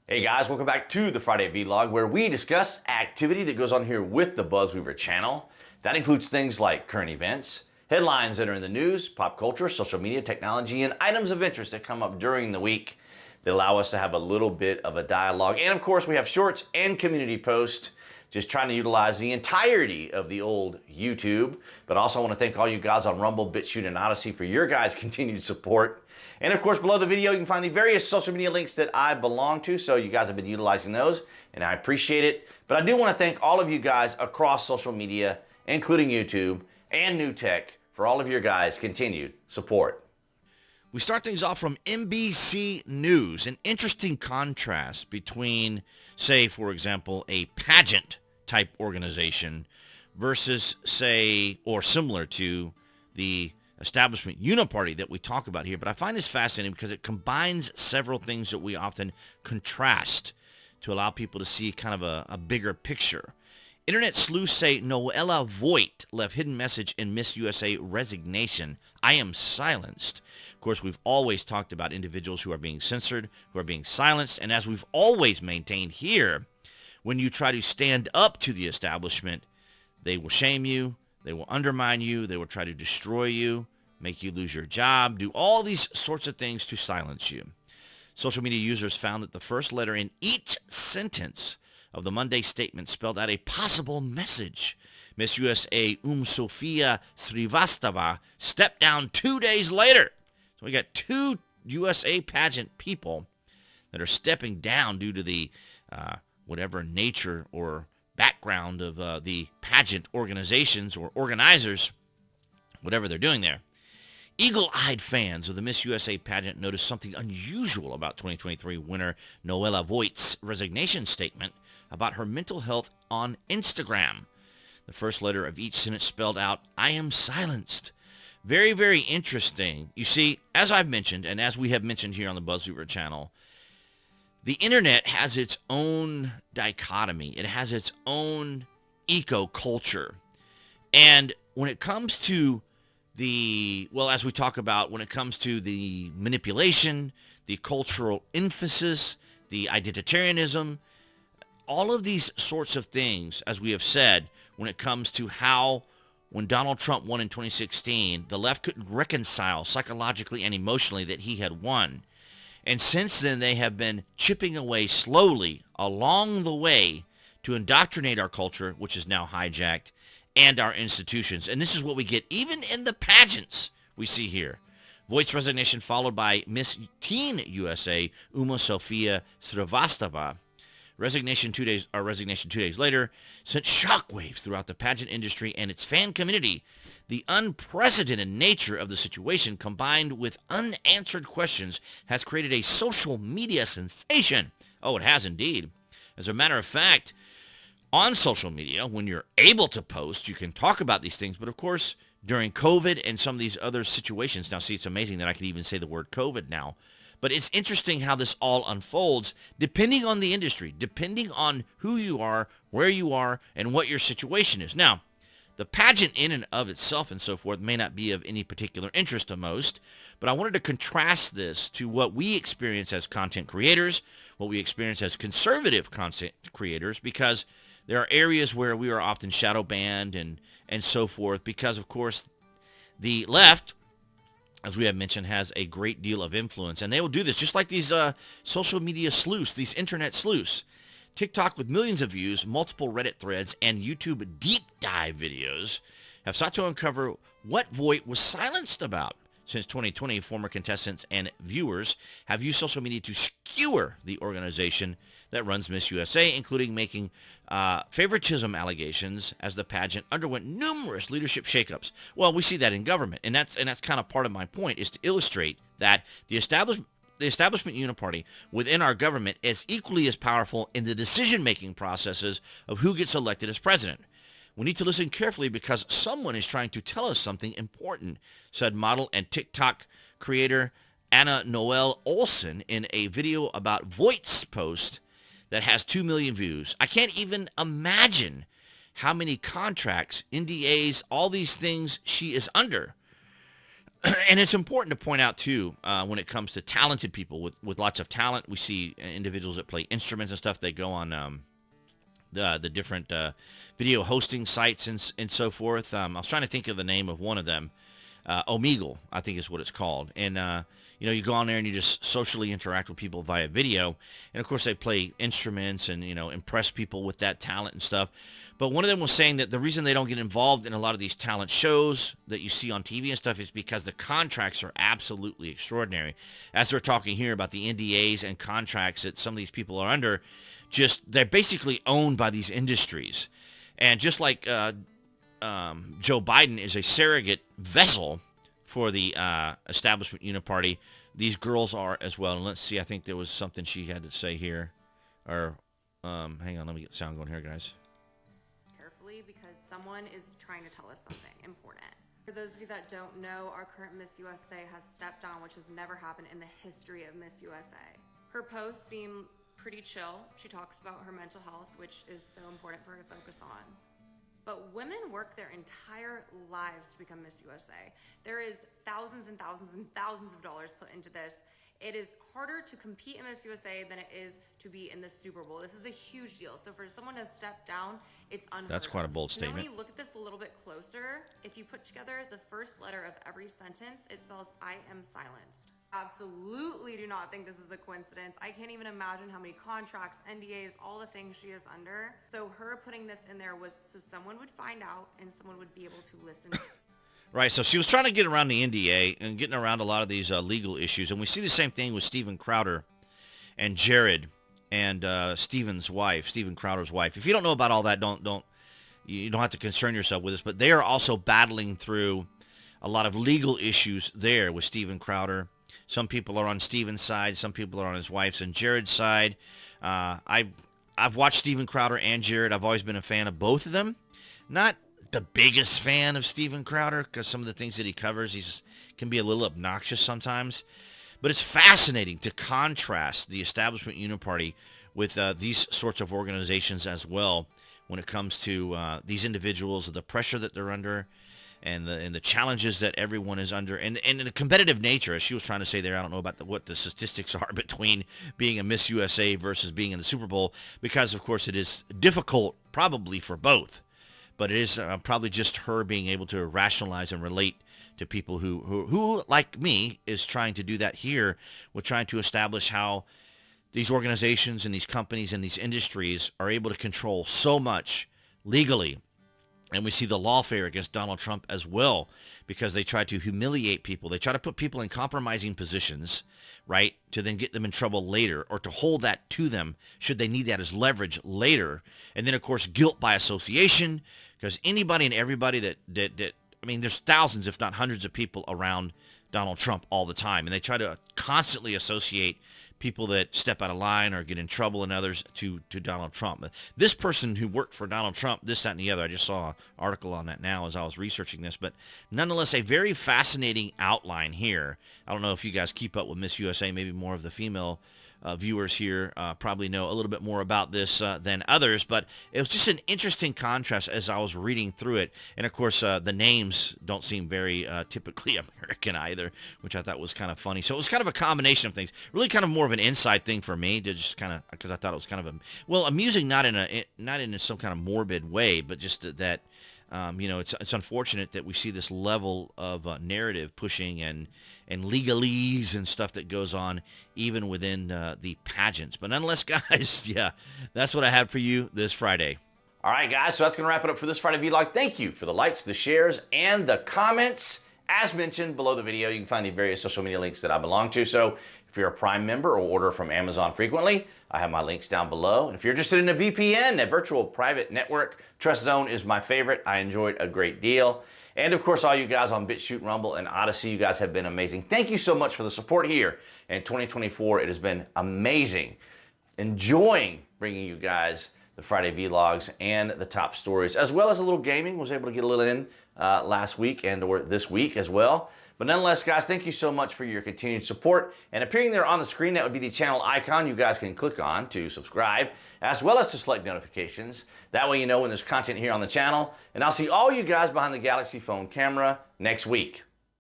Hey guys, welcome back to the Friday Vlog where we discuss activity that goes on here with the BuzWeaver channel. That includes things like current events, headlines that are in the news, pop culture, social media, technology, and items of interest that come up during the week that allow us to have a little bit of a dialogue. And of course, we have shorts and community posts, just trying to utilize the entirety of the old YouTube. But also I want to thank all you guys on Rumble, BitChute, and Odyssey for your guys' continued support. And of course, below the video, you can find the various social media links that I belong to. So you guys have been utilizing those, and I appreciate it. But I do want to thank all of you guys across social media, including YouTube and New Tech, for all of your guys' continued support. We start things off from NBC News, an interesting contrast between, say, for example, a pageant type organization versus, say, or similar to the establishment uniparty that we talk about here. But I find this fascinating because it combines several things that we often contrast to allow people to see kind of a bigger picture. Internet sleuths say 𝐀𝐦𝐚𝐳𝐨𝐧 left hidden message in Miss USA resignation. I am silenced. Of course, we've always talked about individuals who are being censored, who are being silenced. And as we've always maintained here, when you try to stand up to the establishment, they will shame you. They will undermine you. They will try to destroy you, make you lose your job, do all these sorts of things to silence you. Social media users found that the first letter in each sentence of the Monday statement spelled out a possible message. Miss USA 𝐢𝐧𝐼𝐷 Srivastava stepped down 2 days later. So we got two USA pageant people that are stepping down due to the whatever nature or background of the pageant organizations or organizers, whatever they're doing there. Eagle-eyed fans of the Miss USA pageant noticed something unusual about 2023 winner 𝐀𝐦𝐚𝐳𝐨𝐧's resignation statement about her mental health on Instagram. The first letter of each sentence spelled out, I am silenced. Very, very interesting. You see, as I've mentioned, and as we have mentioned here on the BuzWeaver channel, the internet has its own dichotomy. It has its own eco-culture. And when it comes to as we talk about, when it comes to the manipulation, the cultural emphasis, the identitarianism, all of these sorts of things, as we have said, when it comes to how when Donald Trump won in 2016, the left couldn't reconcile psychologically and emotionally that he had won. And since then, they have been chipping away slowly along the way to indoctrinate our culture, which is now hijacked, and our institutions. And this is what we get even in the pageants we see here. Voight's resignation followed by Miss Teen USA 𝐢𝐧𝐼𝐷 Srivastava. Resignation 2 days later sent shockwaves throughout the pageant industry and its fan community. The unprecedented nature of the situation, combined with unanswered questions, has created a social media sensation. Oh, it has indeed. As a matter of fact, on social media, when you're able to post, you can talk about these things. But of course, during COVID and some of these other situations, now see, it's amazing that I can even say the word COVID now. But it's interesting how this all unfolds depending on the industry, depending on who you are, where you are, and what your situation is. Now, the pageant in and of itself and so forth may not be of any particular interest to most, but I wanted to contrast this to what we experience as content creators, what we experience as conservative content creators, because there are areas where we are often shadow banned and so forth because, of course, the left, as we have mentioned, has a great deal of influence. And they will do this just like these social media sleuths, these internet sleuths. TikTok with millions of views, multiple Reddit threads, and YouTube deep dive videos have sought to uncover what Voight was silenced about. Since 2020, former contestants and viewers have used social media to skewer the organization that runs Miss USA, including making favoritism allegations as the pageant underwent numerous leadership shakeups. Well, we see that in government, and that's kind of part of my point, is to illustrate that the establishment uniparty within our government is equally as powerful in the decision-making processes of who gets elected as president. We need to listen carefully because someone is trying to tell us something important, said model and TikTok creator Anna Noel Olson in a video about Voight's post that has 2 million views. I can't even imagine how many contracts, NDAs, all these things she is under. And it's important to point out too, when it comes to talented people with lots of talent, we see individuals that play instruments and stuff. They go on the different video hosting sites and so forth. I was trying to think of the name of one of them. Omegle, I think is what it's called. And, you go on there and you just socially interact with people via video. And, of course, they play instruments and, impress people with that talent and stuff. But one of them was saying that the reason they don't get involved in a lot of these talent shows that you see on TV and stuff is because the contracts are absolutely extraordinary. As they're talking here about the NDAs and contracts that some of these people are under, they're basically owned by these industries. And just like Joe Biden is a surrogate vessel for the establishment uniparty, these girls are as well. And let's see, I think there was something she had to say here. Or, hang on, let me get sound going here, guys. Because someone is trying to tell us something important. For those of you that don't know, our current Miss USA has stepped down, which has never happened in the history of Miss USA. Her posts seem pretty chill. She talks about her mental health, which is so important for her to focus on. But women work their entire lives to become Miss USA. There is thousands and thousands and thousands of dollars put into this. It is harder to compete in Miss USA than it is to be in the Super Bowl. This is a huge deal. So for someone to step down, it's unheard of. That's quite a bold statement. When you look at this a little bit closer, if you put together the first letter of every sentence, it spells "I am silenced." Absolutely do not think this is a coincidence. I can't even imagine how many contracts, NDAs, all the things she is under. So her putting this in there was so someone would find out and someone would be able to listen. Right, so she was trying to get around the NDA and getting around a lot of these legal issues. And we see the same thing with Steven Crowder and Jared and Steven Crowder's wife. If you don't know about all that, you don't have to concern yourself with this. But they are also battling through a lot of legal issues there with Steven Crowder. Some people are on Steven's side. Some people are on his wife's and Jared's side. I've watched Steven Crowder and Jared. I've always been a fan of both of them. Not the biggest fan of Steven Crowder because some of the things that he covers can be a little obnoxious sometimes. But it's fascinating to contrast the establishment uniparty with these sorts of organizations as well when it comes to these individuals, the pressure that they're under, and the challenges that everyone is under, and the competitive nature, as she was trying to say there. I don't know about what the statistics are between being a Miss USA versus being in the Super Bowl, because, of course, it is difficult probably for both. But it is probably just her being able to rationalize and relate to people who, like me, is trying to do that here. We're trying to establish how these organizations and these companies and these industries are able to control so much legally. And we see the lawfare against Donald Trump as well, because they try to humiliate people. They try to put people in compromising positions, right, to then get them in trouble later, or to hold that to them should they need that as leverage later. And then, of course, guilt by association, because anybody and everybody that I mean, there's thousands, if not hundreds of people around Donald Trump all the time. And they try to constantly associate people that step out of line or get in trouble and others to Donald Trump. This person who worked for Donald Trump, this, that, and the other, I just saw an article on that now as I was researching this, but nonetheless, a very fascinating outline here. I don't know if you guys keep up with Miss USA, maybe more of the female viewers here probably know a little bit more about this than others, but it was just an interesting contrast as I was reading through it. And of course, the names don't seem very typically American either, which I thought was kind of funny. So it was kind of a combination of things, really kind of more of an inside thing for me to just kind of, because I thought it was kind of amusing, not in some kind of morbid way, but just that it's unfortunate that we see this level of narrative pushing and legalese and stuff that goes on even within the pageants. But nonetheless, guys, yeah, that's what I have for you this Friday. All right, guys, so that's going to wrap it up for this Friday vlog. Thank you for the likes, the shares, and the comments. As mentioned below the video, you can find the various social media links that I belong to. So if you're a Prime member or order from Amazon frequently, I have my links down below. And if you're interested in a VPN, a virtual private network, Trust Zone is my favorite. I enjoyed a great deal. And of course, all you guys on BitChute, Rumble, and Odyssey, you guys have been amazing. Thank you so much for the support here. In 2024, it has bbeen amazing. Enjoying bringing you guys the Friday vlogs and the top stories, as well as a little gaming. Was able to get a little in last week or this week as well. But nonetheless, guys, thank you so much for your continued support. And appearing there on the screen, that would be the channel icon you guys can click on to subscribe, as well as to select notifications. That way you know when there's content here on the channel. And I'll see all you guys behind the Galaxy phone camera next week.